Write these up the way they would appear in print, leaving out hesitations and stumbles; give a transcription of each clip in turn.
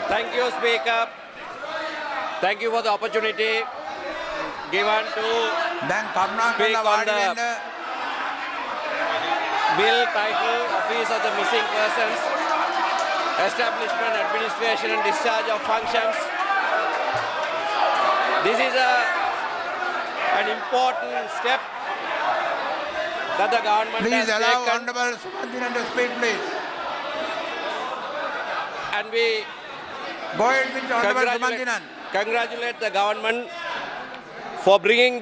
Thank you, Speaker. Thank you for the opportunity given to speak on the bill titled Office of the Missing Persons, Establishment, Administration and Discharge of Functions. This is an important step that the government has taken. Please allow Honorable Sumanthiran to speak, please. And we Go ahead with Honorable Sumanthiran. congratulate the government for taking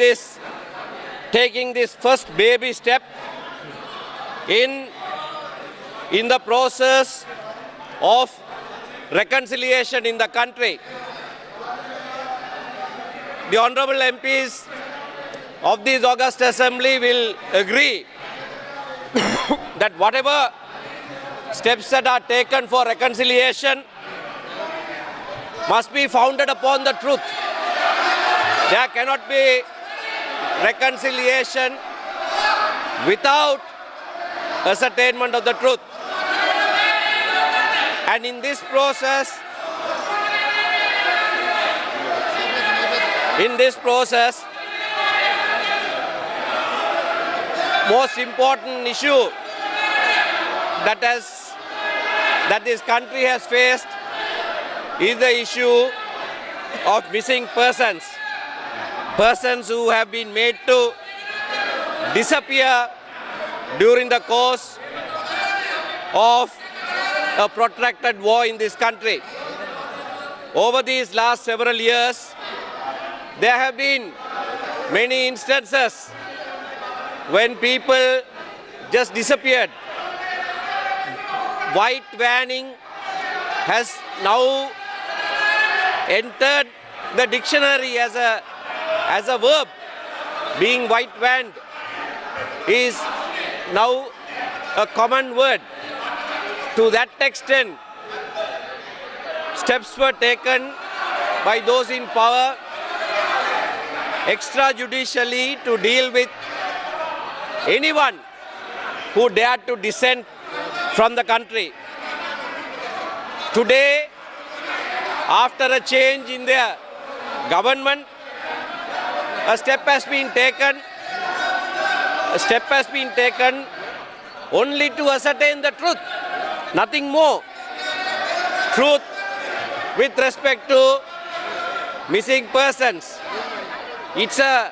this first baby step in the process of reconciliation in the country. The honorable MPs of this August Assembly will agree that whatever steps that are taken for reconciliation must be founded upon the truth. There cannot be reconciliation without ascertainment of the truth. And in this process, most important issue that this country has faced is the issue of missing persons. Persons who have been made to disappear during the course of a protracted war in this country. Over these last several years, there have been many instances when people just disappeared. White vanning has now entered the dictionary as a verb. Being white vanned is now a common word. To that extent, steps were taken by those in power extrajudicially to deal with anyone who dared to dissent from the country. Today, after a change in their government, a step has been taken only to ascertain the truth, nothing more. Truth with respect to missing persons. It's a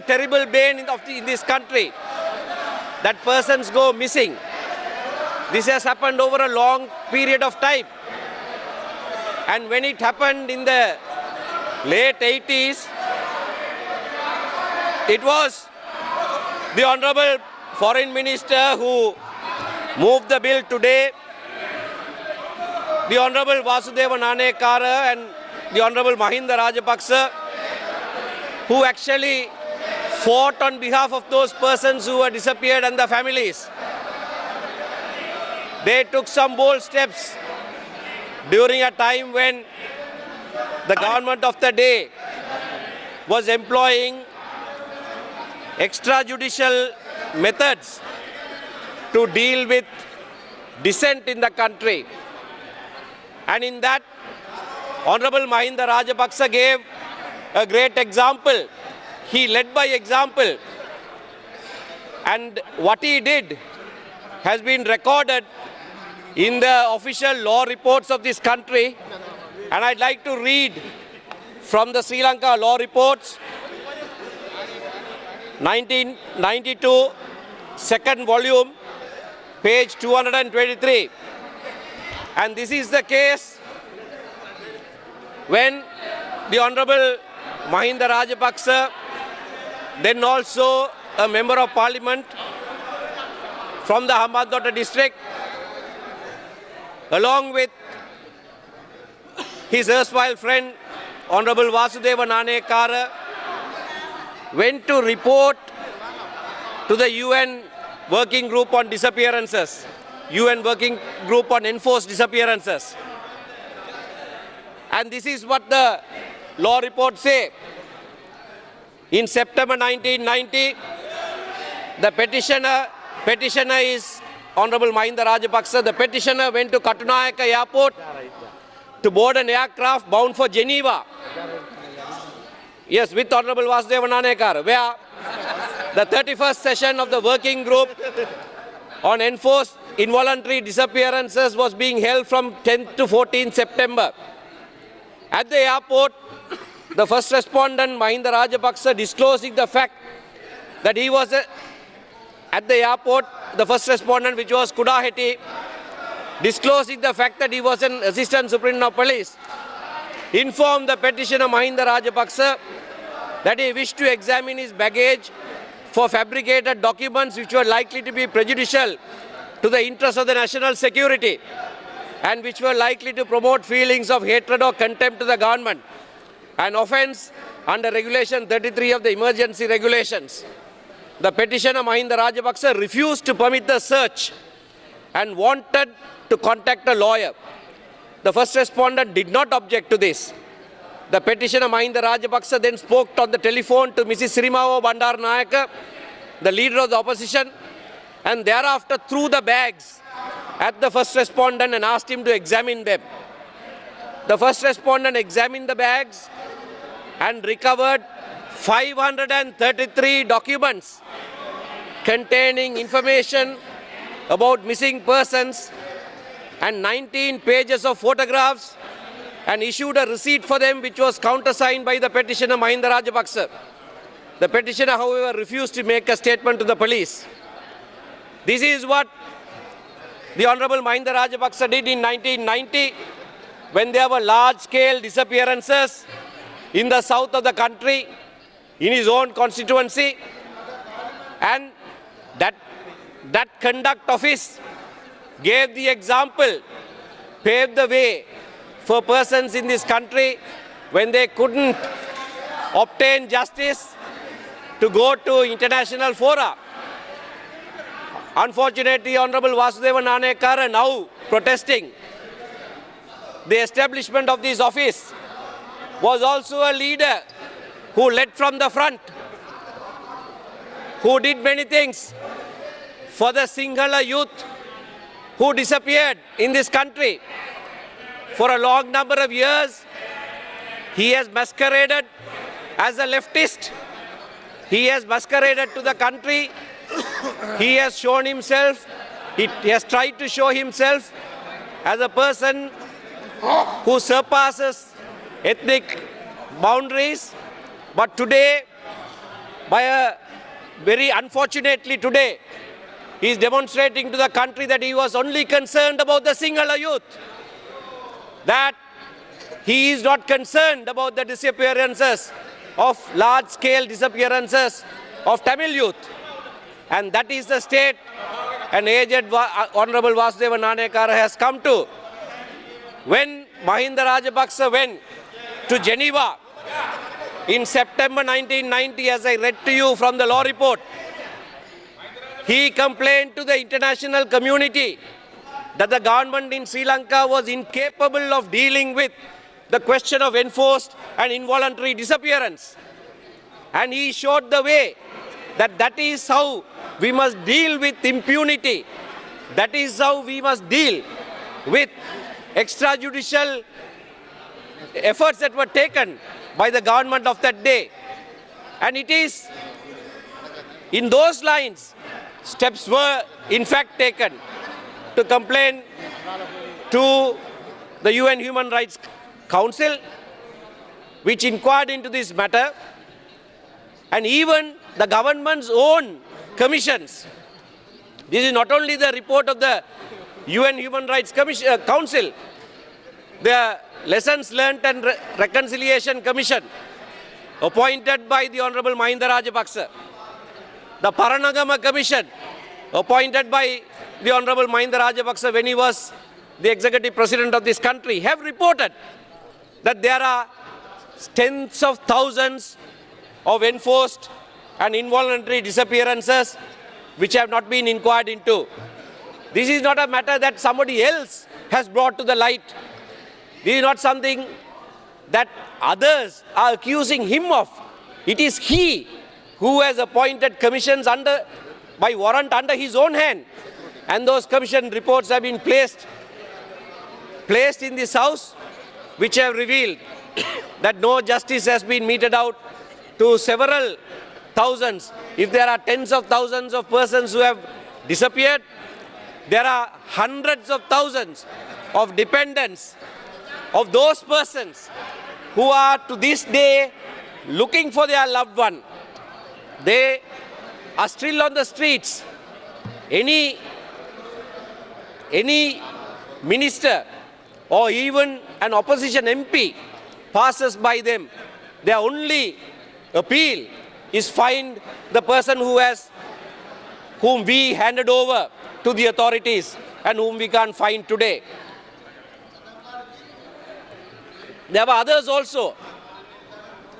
terrible bane in this country that persons go missing. This has happened over a long period of time. And when it happened in the late 80s, it was the Honorable Foreign Minister who moved the bill today, the Honorable Vasudeva Nanekara and the Honorable Mahinda Rajapaksa, who actually fought on behalf of those persons who were disappeared and the families. They took some bold steps during a time when the government of the day was employing extrajudicial methods to deal with dissent in the country. And in that, Honorable Mahinda Rajapaksa gave a great example. He led by example. And what he did has been recorded in the official law reports of this country. And I'd like to read from the Sri Lanka law reports, 1992, second volume, page 223. And this is the case when the Honorable Mahinda Rajapaksa, then also a member of parliament from the Hambantota district, along with his erstwhile friend, Honorable Vasudeva Nanekara, went to report to the UN Working Group on Disappearances, UN Working Group on Enforced Disappearances. And this is what the law reports say. In September 1990, the petitioner is Honorable Mahinda Rajapaksa. The petitioner went to Katunayaka Airport to board an aircraft bound for Geneva. Yes, with Honorable Vasudevan Nanekar, where the 31st session of the working group on enforced involuntary disappearances was being held from 10th to 14th September. At the airport, the first respondent, Mahinda Rajapaksa, disclosing the fact that he was at the airport, the first respondent, which was Kudaheti, disclosing the fact that he was an assistant superintendent of police, informed the petitioner Mahinda Rajapaksa that he wished to examine his baggage for fabricated documents which were likely to be prejudicial to the interests of the national security and which were likely to promote feelings of hatred or contempt to the government, an offence under Regulation 33 of the Emergency Regulations. The petitioner Mahinda Rajapaksa refused to permit the search and wanted to contact a lawyer. The first respondent did not object to this. The petitioner Mahinda Rajapaksa then spoke on the telephone to Mrs. Sirimavo Bandaranaike, the leader of the opposition, and thereafter threw the bags at the first respondent and asked him to examine them. The first respondent examined the bags and recovered 533 documents containing information about missing persons and 19 pages of photographs, and issued a receipt for them which was countersigned by the petitioner Mahinda Rajapaksa. The petitioner, however, refused to make a statement to the police. This is what the Honorable Mahinda Rajapaksa did in 1990 when there were large-scale disappearances in the south of the country, in his own constituency, and that conduct of his gave the example, paved the way for persons in this country when they couldn't obtain justice to go to international fora. Unfortunately, Honorable Vasudevan Nanekar are now protesting. The establishment of this office was also a leader who led from the front, who did many things for the Sinhala youth who disappeared in this country. For a long number of years, he has masqueraded as a leftist. He has masqueraded to the country. He has shown himself, he has tried to show himself as a person who surpasses ethnic boundaries. But today, very unfortunately today, he is demonstrating to the country that he was only concerned about the Sinhala youth, that he is not concerned about the disappearances of large-scale disappearances of Tamil youth. And that is the state an aged Honorable Vasudevan Nanekar has come to. When Mahinda Rajapaksa went to Geneva in September 1990, as I read to you from the law report, he complained to the international community that the government in Sri Lanka was incapable of dealing with the question of enforced and involuntary disappearance. And he showed the way that that is how we must deal with impunity. That is how we must deal with extrajudicial efforts that were taken by the government of that day. And it is in those lines, steps were in fact taken to complain to the UN Human Rights Council, which inquired into this matter, and even the government's own commissions. This is not only the report of the UN Human Rights Council, the Lessons Learned and Reconciliation Commission, appointed by the Honorable Mahinda Rajapaksa, the Paranagama Commission, appointed by the Honorable Mahinda Rajapaksa when he was the executive president of this country, have reported that there are tens of thousands of enforced and involuntary disappearances which have not been inquired into. This is not a matter that somebody else has brought to the light. This is not something that others are accusing him of. It is he who has appointed commissions by warrant under his own hand. And those commission reports have been placed in this house which have revealed that no justice has been meted out to several thousands. If there are tens of thousands of persons who have disappeared, there are hundreds of thousands of dependents of those persons who are to this day looking for their loved one. They are still on the streets. Any minister or even an opposition MP passes by them, their only appeal is find the person whom we handed over to the authorities and whom we can't find today. There were others also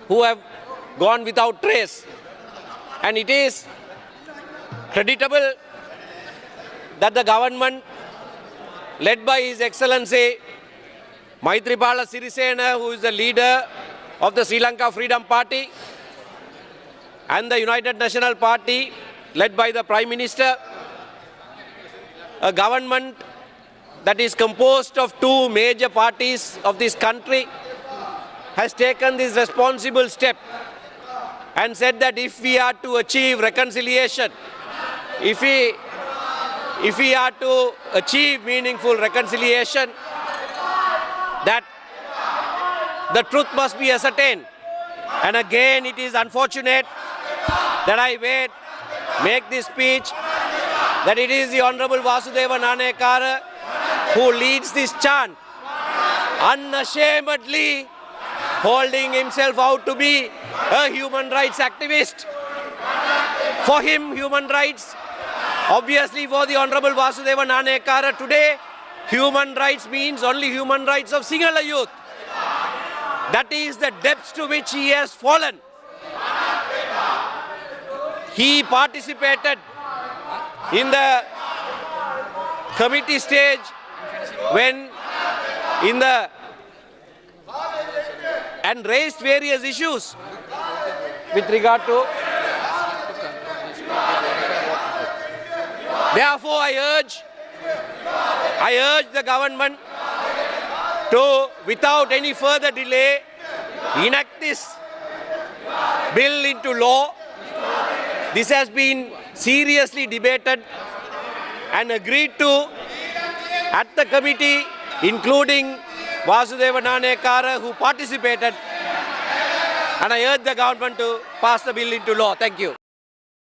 who have gone without trace, and it is creditable that the government led by His Excellency Maithripala Sirisena, who is the leader of the Sri Lanka Freedom Party, and the United National Party led by the Prime Minister, a government that is composed of two major parties of this country, has taken this responsible step and said that if we are to achieve reconciliation, if we are to achieve meaningful reconciliation, that the truth must be ascertained. And again, it is unfortunate that I make this speech, that it is the Honorable Vasudeva Nanayakara who leads this chant, unashamedly holding himself out to be a human rights activist. For him, human rights, obviously for the Honorable Vasudeva Nanayakara today, human rights means only human rights of Sinhala youth. That is the depths to which he has fallen. He participated in the committee stage and raised various issues with regard to. Therefore, I urge the government to, without any further delay, enact this bill into law. This has been seriously debated and agreed to at the committee, including Vasudeva Nanayakara, who participated, and I urge the government to pass the bill into law. Thank you.